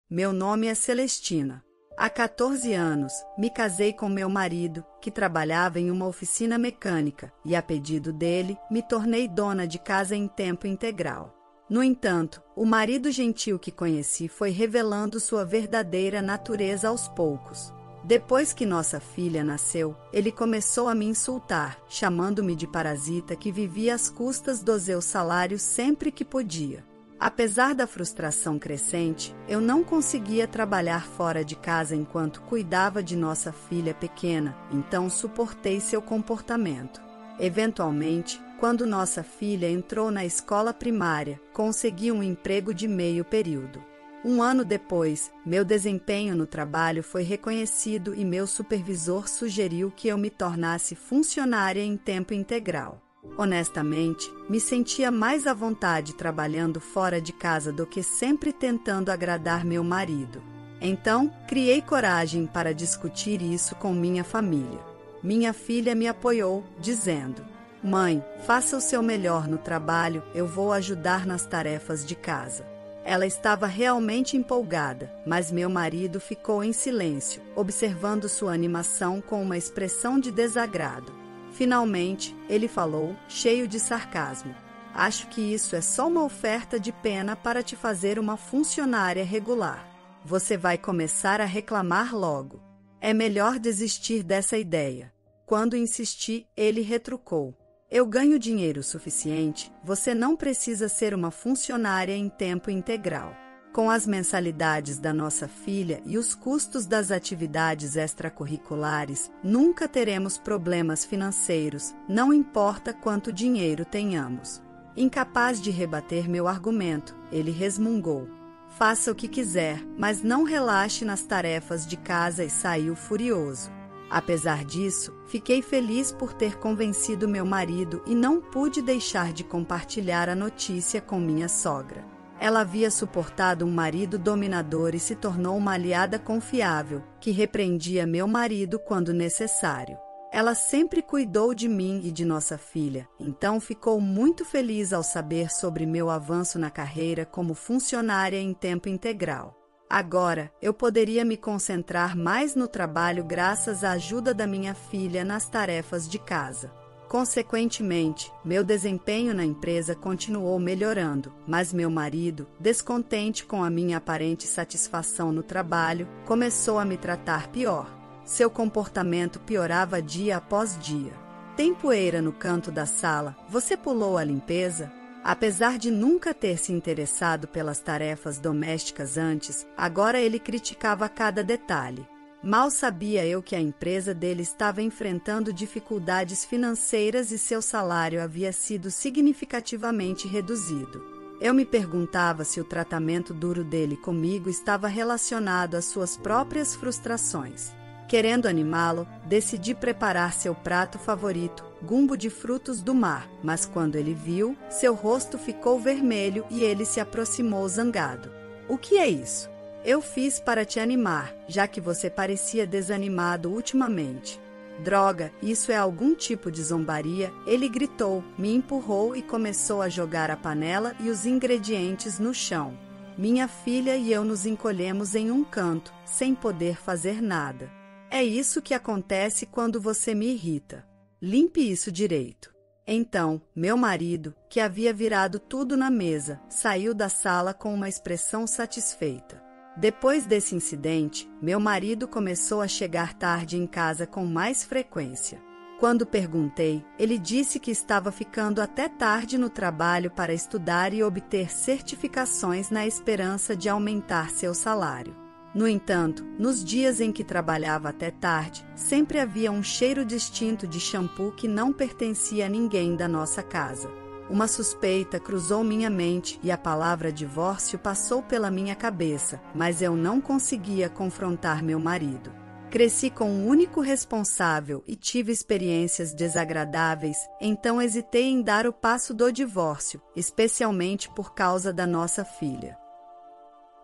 Meu nome é Celestina. Há 14 anos, me casei com meu marido, que trabalhava em uma oficina mecânica, e a pedido dele, me tornei dona de casa em tempo integral. No entanto, o marido gentil que conheci foi revelando sua verdadeira natureza aos poucos. Depois que nossa filha nasceu, ele começou a me insultar, chamando-me de parasita que vivia às custas do seu salário sempre que podia. Apesar da frustração crescente, eu não conseguia trabalhar fora de casa enquanto cuidava de nossa filha pequena, então suportei seu comportamento. Eventualmente, quando nossa filha entrou na escola primária, consegui um emprego de meio período. Um ano depois, meu desempenho no trabalho foi reconhecido e meu supervisor sugeriu que eu me tornasse funcionária em tempo integral. Honestamente, me sentia mais à vontade trabalhando fora de casa do que sempre tentando agradar meu marido. Então, criei coragem para discutir isso com minha família. Minha filha me apoiou, dizendo: "Mãe, faça o seu melhor no trabalho, eu vou ajudar nas tarefas de casa." Ela estava realmente empolgada, mas meu marido ficou em silêncio, observando sua animação com uma expressão de desagrado. Finalmente, ele falou, cheio de sarcasmo: "Acho que isso é só uma oferta de pena para te fazer uma funcionária regular. Você vai começar a reclamar logo. É melhor desistir dessa ideia." Quando insisti, ele retrucou: "Eu ganho dinheiro suficiente, você não precisa ser uma funcionária em tempo integral. Com as mensalidades da nossa filha e os custos das atividades extracurriculares, nunca teremos problemas financeiros, não importa quanto dinheiro tenhamos." Incapaz de rebater meu argumento, ele resmungou: "Faça o que quiser, mas não relaxe nas tarefas de casa", e saiu furioso. Apesar disso, fiquei feliz por ter convencido meu marido e não pude deixar de compartilhar a notícia com minha sogra. Ela havia suportado um marido dominador e se tornou uma aliada confiável, que repreendia meu marido quando necessário. Ela sempre cuidou de mim e de nossa filha, então ficou muito feliz ao saber sobre meu avanço na carreira como funcionária em tempo integral. Agora, eu poderia me concentrar mais no trabalho graças à ajuda da minha filha nas tarefas de casa. Consequentemente, meu desempenho na empresa continuou melhorando, mas meu marido, descontente com a minha aparente satisfação no trabalho, começou a me tratar pior. Seu comportamento piorava dia após dia. "Tem poeira no canto da sala, você pulou a limpeza?" Apesar de nunca ter se interessado pelas tarefas domésticas antes, agora ele criticava cada detalhe. Mal sabia eu que a empresa dele estava enfrentando dificuldades financeiras e seu salário havia sido significativamente reduzido. Eu me perguntava se o tratamento duro dele comigo estava relacionado às suas próprias frustrações. Querendo animá-lo, decidi preparar seu prato favorito, gumbo de frutos do mar, mas quando ele viu, seu rosto ficou vermelho e ele se aproximou zangado. "O que é isso?" "Eu fiz para te animar, já que você parecia desanimado ultimamente." "Droga, isso é algum tipo de zombaria?" Ele gritou, me empurrou e começou a jogar a panela e os ingredientes no chão. Minha filha e eu nos encolhemos em um canto, sem poder fazer nada. "É isso que acontece quando você me irrita. Limpe isso direito." Então, meu marido, que havia virado tudo na mesa, saiu da sala com uma expressão satisfeita. Depois desse incidente, meu marido começou a chegar tarde em casa com mais frequência. Quando perguntei, ele disse que estava ficando até tarde no trabalho para estudar e obter certificações na esperança de aumentar seu salário. No entanto, nos dias em que trabalhava até tarde, sempre havia um cheiro distinto de shampoo que não pertencia a ninguém da nossa casa. Uma suspeita cruzou minha mente e a palavra divórcio passou pela minha cabeça, mas eu não conseguia confrontar meu marido. Cresci com um único responsável e tive experiências desagradáveis, então hesitei em dar o passo do divórcio, especialmente por causa da nossa filha.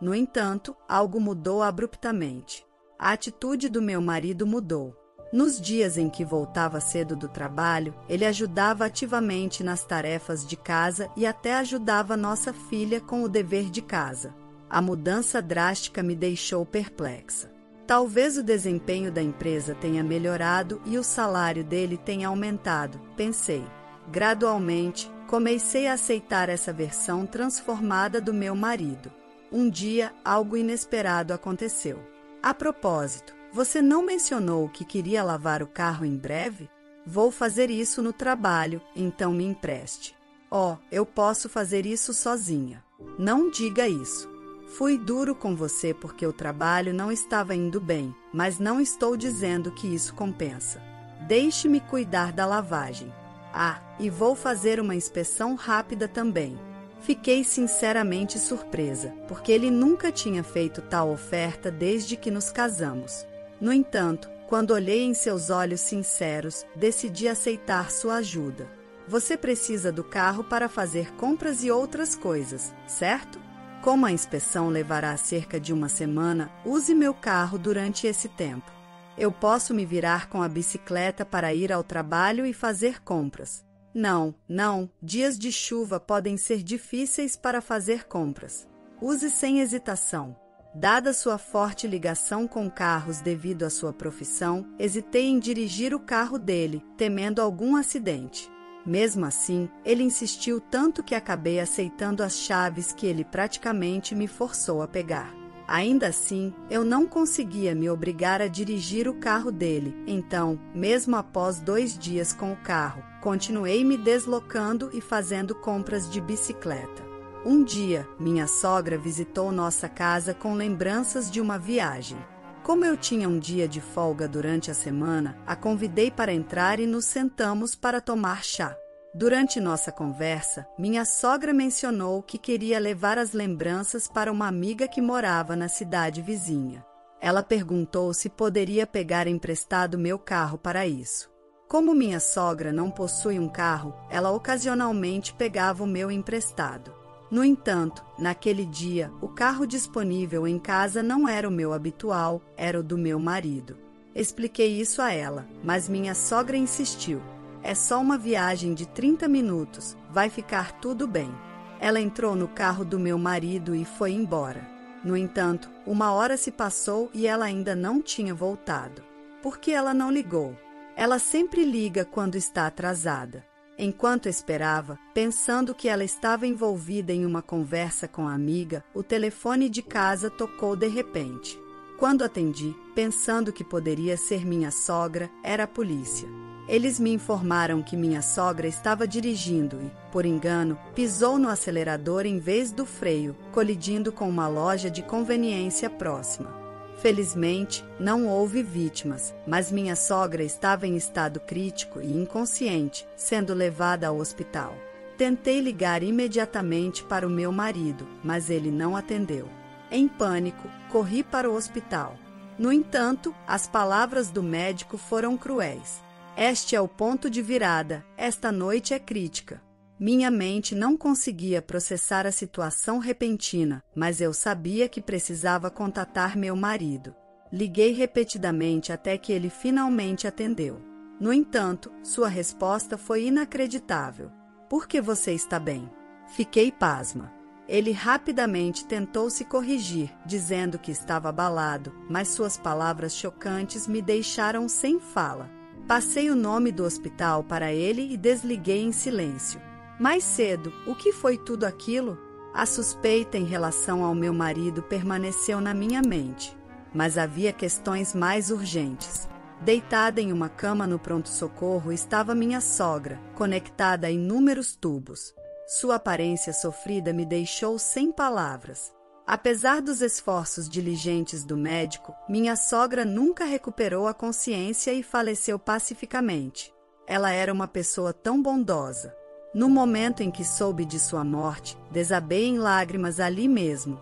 No entanto, algo mudou abruptamente. A atitude do meu marido mudou. Nos dias em que voltava cedo do trabalho, ele ajudava ativamente nas tarefas de casa e até ajudava nossa filha com o dever de casa. A mudança drástica me deixou perplexa. Talvez o desempenho da empresa tenha melhorado e o salário dele tenha aumentado, pensei. Gradualmente, comecei a aceitar essa versão transformada do meu marido. Um dia, algo inesperado aconteceu. A propósito, você não mencionou que queria lavar o carro em breve? Vou fazer isso no trabalho, então me empreste. Oh, eu posso fazer isso sozinha. Não diga isso. Fui duro com você porque o trabalho não estava indo bem, mas não estou dizendo que isso compensa. Deixe-me cuidar da lavagem. Ah, e vou fazer uma inspeção rápida também. Fiquei sinceramente surpresa, porque ele nunca tinha feito tal oferta desde que nos casamos. No entanto, quando olhei em seus olhos sinceros, decidi aceitar sua ajuda. Você precisa do carro para fazer compras e outras coisas, certo? Como a inspeção levará cerca de uma semana, use meu carro durante esse tempo. Eu posso me virar com a bicicleta para ir ao trabalho e fazer compras. Não, dias de chuva podem ser difíceis para fazer compras. Use sem hesitação. Dada sua forte ligação com carros devido à sua profissão, hesitei em dirigir o carro dele, temendo algum acidente. Mesmo assim, ele insistiu tanto que acabei aceitando as chaves que ele praticamente me forçou a pegar. Ainda assim, eu não conseguia me obrigar a dirigir o carro dele, então, mesmo após 2 dias com o carro, continuei me deslocando e fazendo compras de bicicleta. Um dia, minha sogra visitou nossa casa com lembranças de uma viagem. Como eu tinha um dia de folga durante a semana, a convidei para entrar e nos sentamos para tomar chá. Durante nossa conversa, minha sogra mencionou que queria levar as lembranças para uma amiga que morava na cidade vizinha. Ela perguntou se poderia pegar emprestado meu carro para isso. Como minha sogra não possui um carro, ela ocasionalmente pegava o meu emprestado. No entanto, naquele dia, o carro disponível em casa não era o meu habitual, era o do meu marido. Expliquei isso a ela, mas minha sogra insistiu. É só uma viagem de 30 minutos, vai ficar tudo bem. Ela entrou no carro do meu marido e foi embora. No entanto, 1 hora se passou e ela ainda não tinha voltado. Por que ela não ligou? Ela sempre liga quando está atrasada. Enquanto esperava, pensando que ela estava envolvida em uma conversa com a amiga, o telefone de casa tocou de repente. Quando atendi, pensando que poderia ser minha sogra, era a polícia. Eles me informaram que minha sogra estava dirigindo e, por engano, pisou no acelerador em vez do freio, colidindo com uma loja de conveniência próxima. Felizmente, não houve vítimas, mas minha sogra estava em estado crítico e inconsciente, sendo levada ao hospital. Tentei ligar imediatamente para o meu marido, mas ele não atendeu. Em pânico, corri para o hospital. No entanto, as palavras do médico foram cruéis. Este é o ponto de virada, esta noite é crítica. Minha mente não conseguia processar a situação repentina, mas eu sabia que precisava contatar meu marido. Liguei repetidamente até que ele finalmente atendeu. No entanto, sua resposta foi inacreditável. Por que você está bem? Fiquei pasma. Ele rapidamente tentou se corrigir, dizendo que estava abalado, mas suas palavras chocantes me deixaram sem fala. Passei o nome do hospital para ele e desliguei em silêncio. Mais cedo, o que foi tudo aquilo? A suspeita em relação ao meu marido permaneceu na minha mente, mas havia questões mais urgentes. Deitada em uma cama no pronto-socorro estava minha sogra, conectada a inúmeros tubos. Sua aparência sofrida me deixou sem palavras. Apesar dos esforços diligentes do médico, minha sogra nunca recuperou a consciência e faleceu pacificamente. Ela era uma pessoa tão bondosa. No momento em que soube de sua morte, desabei em lágrimas ali mesmo.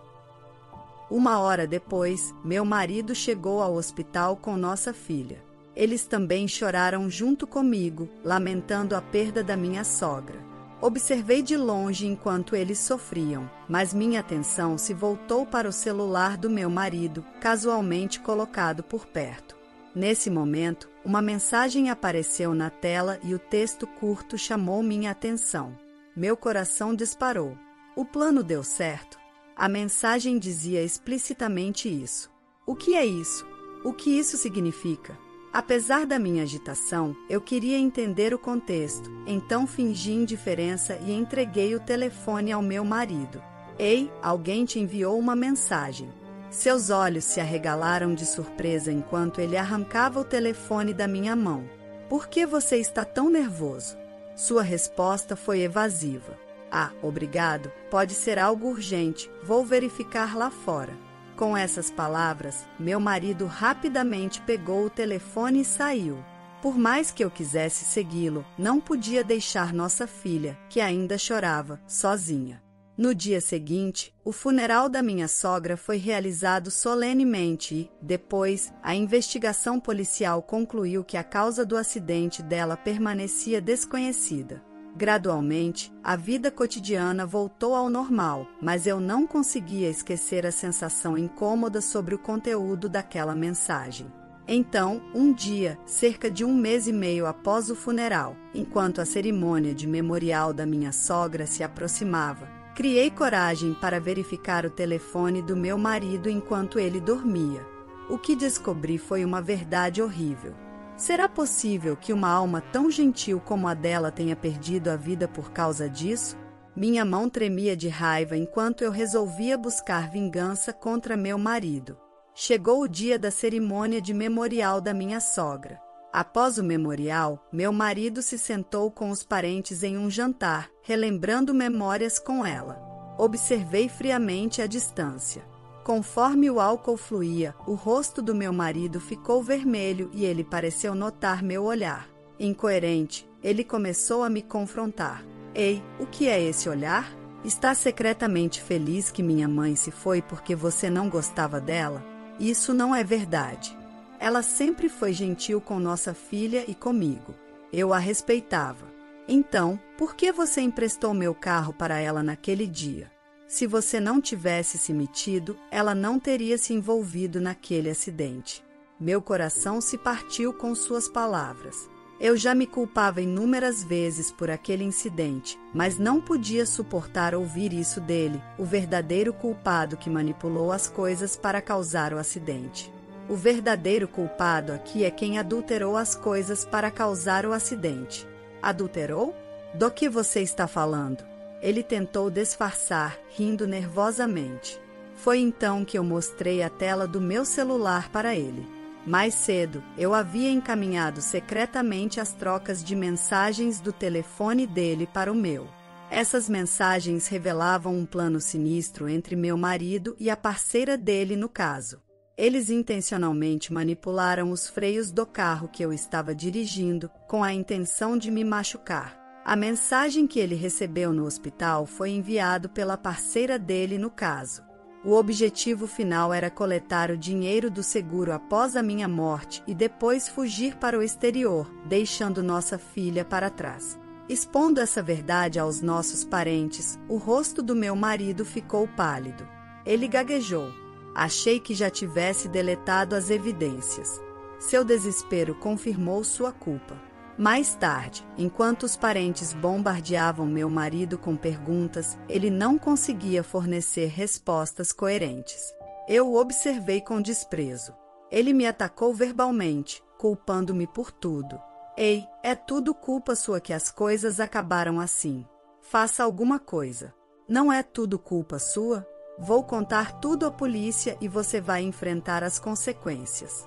1 hora depois, meu marido chegou ao hospital com nossa filha. Eles também choraram junto comigo, lamentando a perda da minha sogra. Observei de longe enquanto eles sofriam, mas minha atenção se voltou para o celular do meu marido, casualmente colocado por perto. Nesse momento, uma mensagem apareceu na tela e o texto curto chamou minha atenção. Meu coração disparou. O plano deu certo. A mensagem dizia explicitamente isso. O que é isso? O que isso significa? Apesar da minha agitação, eu queria entender o contexto, então fingi indiferença e entreguei o telefone ao meu marido. Ei, alguém te enviou uma mensagem. Seus olhos se arregalaram de surpresa enquanto ele arrancava o telefone da minha mão. Por que você está tão nervoso? Sua resposta foi evasiva. Ah, obrigado, pode ser algo urgente, vou verificar lá fora. Com essas palavras, meu marido rapidamente pegou o telefone e saiu. Por mais que eu quisesse segui-lo, não podia deixar nossa filha, que ainda chorava, sozinha. No dia seguinte, o funeral da minha sogra foi realizado solenemente e, depois, a investigação policial concluiu que a causa do acidente dela permanecia desconhecida. Gradualmente, a vida cotidiana voltou ao normal, mas eu não conseguia esquecer a sensação incômoda sobre o conteúdo daquela mensagem. Então, um dia, cerca de 1 mês e meio após o funeral, enquanto a cerimônia de memorial da minha sogra se aproximava, criei coragem para verificar o telefone do meu marido enquanto ele dormia. O que descobri foi uma verdade horrível. Será possível que uma alma tão gentil como a dela tenha perdido a vida por causa disso? Minha mão tremia de raiva enquanto eu resolvia buscar vingança contra meu marido. Chegou o dia da cerimônia de memorial da minha sogra. Após o memorial, meu marido se sentou com os parentes em um jantar, relembrando memórias com ela. Observei friamente a distância. Conforme o álcool fluía, o rosto do meu marido ficou vermelho e ele pareceu notar meu olhar. Incoerente, ele começou a me confrontar. Ei, o que é esse olhar? Está secretamente feliz que minha mãe se foi porque você não gostava dela? Isso não é verdade. Ela sempre foi gentil com nossa filha e comigo. Eu a respeitava. Então, por que você emprestou meu carro para ela naquele dia? Se você não tivesse se metido, ela não teria se envolvido naquele acidente. Meu coração se partiu com suas palavras. Eu já me culpava inúmeras vezes por aquele incidente, mas não podia suportar ouvir isso dele, o verdadeiro culpado que manipulou as coisas para causar o acidente. O verdadeiro culpado aqui é quem adulterou as coisas para causar o acidente. Adulterou? Do que você está falando? Ele tentou disfarçar, rindo nervosamente. Foi então que eu mostrei a tela do meu celular para ele. Mais cedo, eu havia encaminhado secretamente as trocas de mensagens do telefone dele para o meu. Essas mensagens revelavam um plano sinistro entre meu marido e a parceira dele no caso. Eles intencionalmente manipularam os freios do carro que eu estava dirigindo com a intenção de me machucar. A mensagem que ele recebeu no hospital foi enviada pela parceira dele no caso. O objetivo final era coletar o dinheiro do seguro após a minha morte e depois fugir para o exterior, deixando nossa filha para trás. Expondo essa verdade aos nossos parentes, o rosto do meu marido ficou pálido. Ele gaguejou. Achei que já tivesse deletado as evidências. Seu desespero confirmou sua culpa. Mais tarde, enquanto os parentes bombardeavam meu marido com perguntas, ele não conseguia fornecer respostas coerentes. Eu o observei com desprezo. Ele me atacou verbalmente, culpando-me por tudo. Ei, é tudo culpa sua que as coisas acabaram assim. Faça alguma coisa. Não é tudo culpa sua? Vou contar tudo à polícia e você vai enfrentar as consequências.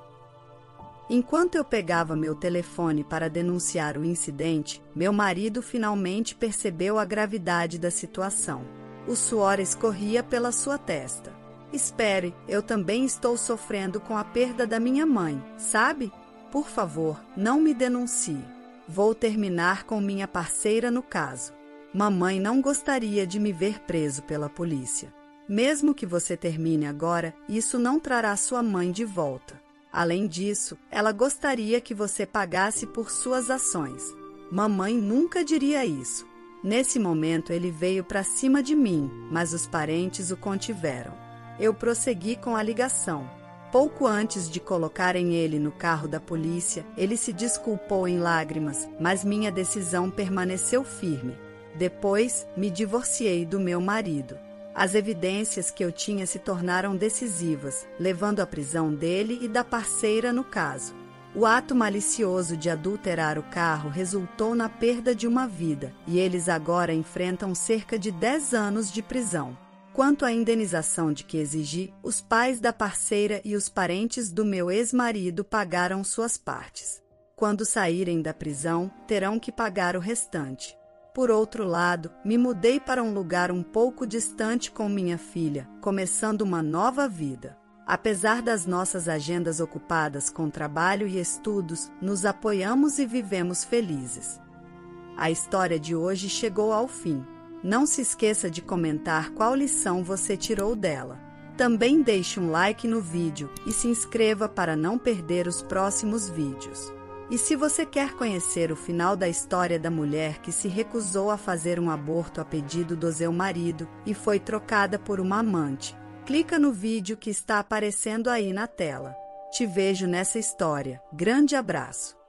Enquanto eu pegava meu telefone para denunciar o incidente, meu marido finalmente percebeu a gravidade da situação. O suor escorria pela sua testa. Espere, eu também estou sofrendo com a perda da minha mãe, sabe? Por favor, não me denuncie. Vou terminar com minha parceira no caso. Mamãe não gostaria de me ver preso pela polícia. Mesmo que você termine agora, isso não trará sua mãe de volta. Além disso, ela gostaria que você pagasse por suas ações. Mamãe nunca diria isso. Nesse momento, ele veio para cima de mim, mas os parentes o contiveram. Eu prossegui com a ligação. Pouco antes de colocarem ele no carro da polícia, ele se desculpou em lágrimas, mas minha decisão permaneceu firme. Depois, me divorciei do meu marido. As evidências que eu tinha se tornaram decisivas, levando à prisão dele e da parceira no caso. O ato malicioso de adulterar o carro resultou na perda de uma vida, e eles agora enfrentam cerca de 10 anos de prisão. Quanto à indenização de que exigi, os pais da parceira e os parentes do meu ex-marido pagaram suas partes. Quando saírem da prisão, terão que pagar o restante. Por outro lado, me mudei para um lugar um pouco distante com minha filha, começando uma nova vida. Apesar das nossas agendas ocupadas com trabalho e estudos, nos apoiamos e vivemos felizes. A história de hoje chegou ao fim. Não se esqueça de comentar qual lição você tirou dela. Também deixe um like no vídeo e se inscreva para não perder os próximos vídeos. E se você quer conhecer o final da história da mulher que se recusou a fazer um aborto a pedido do seu marido e foi trocada por uma amante, clica no vídeo que está aparecendo aí na tela. Te vejo nessa história. Grande abraço!